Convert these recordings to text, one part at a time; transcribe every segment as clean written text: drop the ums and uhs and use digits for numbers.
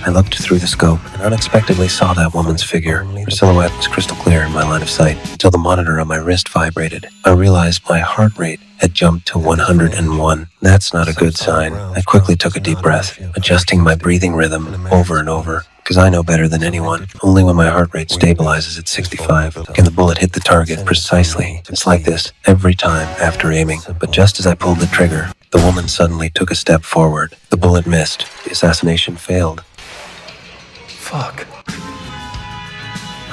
I looked through the scope and unexpectedly saw that woman's figure. Her silhouette was crystal clear in my line of sight until the monitor on my wrist vibrated. I realized my heart rate had jumped to 101. That's not a good sign. I quickly took a deep breath, adjusting my breathing rhythm over and over. Because I know better than anyone. Only when my heart rate stabilizes at 65 can the bullet hit the target precisely. It's like this every time after aiming. But just as I pulled the trigger, the woman suddenly took a step forward. The bullet missed. The assassination failed. Fuck.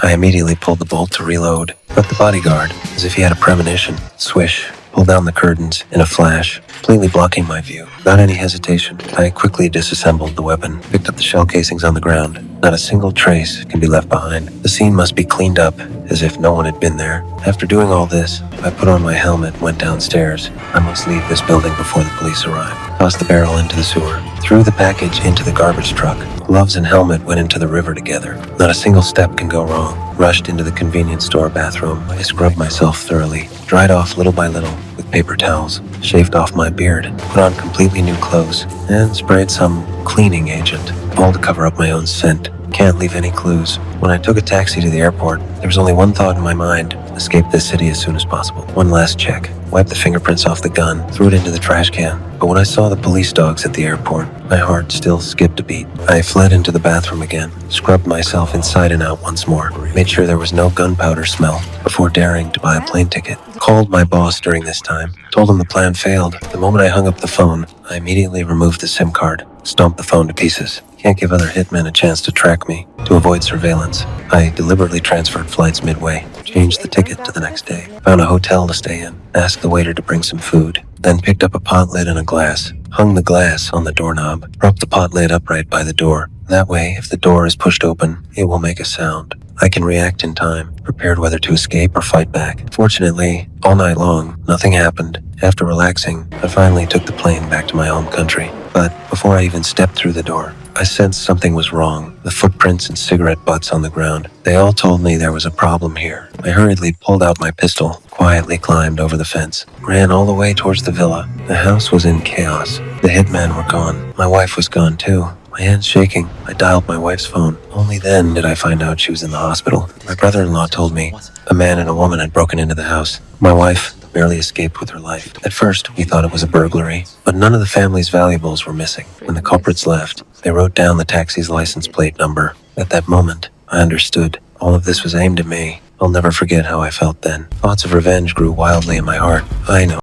I immediately pulled the bolt to reload, but the bodyguard, as if he had a premonition, swish, pulled down the curtains in a flash, completely blocking my view. Without any hesitation, I quickly disassembled the weapon, picked up the shell casings on the ground. Not a single trace can be left behind. The scene must be cleaned up, as if no one had been there. After doing all this, I put on my helmet and went downstairs. I must leave this building before the police arrive. Tossed the barrel into the sewer, threw the package into the garbage truck. Gloves and helmet went into the river together. Not a single step can go wrong. Rushed into the convenience store bathroom. I scrubbed myself thoroughly, dried off little by little with paper towels, shaved off my beard, put on completely new clothes, and sprayed some cleaning agent, all to cover up my own scent. Can't leave any clues. When I took a taxi to the airport, there was only one thought in my mind: escape this city as soon as possible. One last check. Wiped the fingerprints off the gun, threw it into the trash can. But when I saw the police dogs at the airport, my heart still skipped a beat. I fled into the bathroom again, scrubbed myself inside and out once more, made sure there was no gunpowder smell before daring to buy a plane ticket. Called my boss during this time, told him the plan failed. The moment I hung up the phone, I immediately removed the SIM card, stomped the phone to pieces. Can't give other hitmen a chance to track me. To avoid surveillance, I deliberately transferred flights midway, changed the ticket to the next day, found a hotel to stay in, asked the waiter to bring some food, then picked up a pot lid and a glass, hung the glass on the doorknob, propped the pot lid upright by the door. That way, if the door is pushed open, it will make a sound. I can react in time, prepared whether to escape or fight back. Fortunately, all night long, nothing happened. After relaxing, I finally took the plane back to my home country. But before I even stepped through the door, I sensed something was wrong. The footprints and cigarette butts on the ground. They all told me there was a problem here. I hurriedly pulled out my pistol, quietly climbed over the fence, ran all the way towards the villa. The house was in chaos. The hitmen were gone. My wife was gone too. My hands shaking, I dialed my wife's phone. Only then did I find out she was in the hospital. My brother-in-law told me a man and a woman had broken into the house. My wife barely escaped with her life. At first, we thought it was a burglary, but none of the family's valuables were missing. When the culprits left, they wrote down the taxi's license plate number. At that moment, I understood. All of this was aimed at me. I'll never forget how I felt then. Thoughts of revenge grew wildly in my heart. I know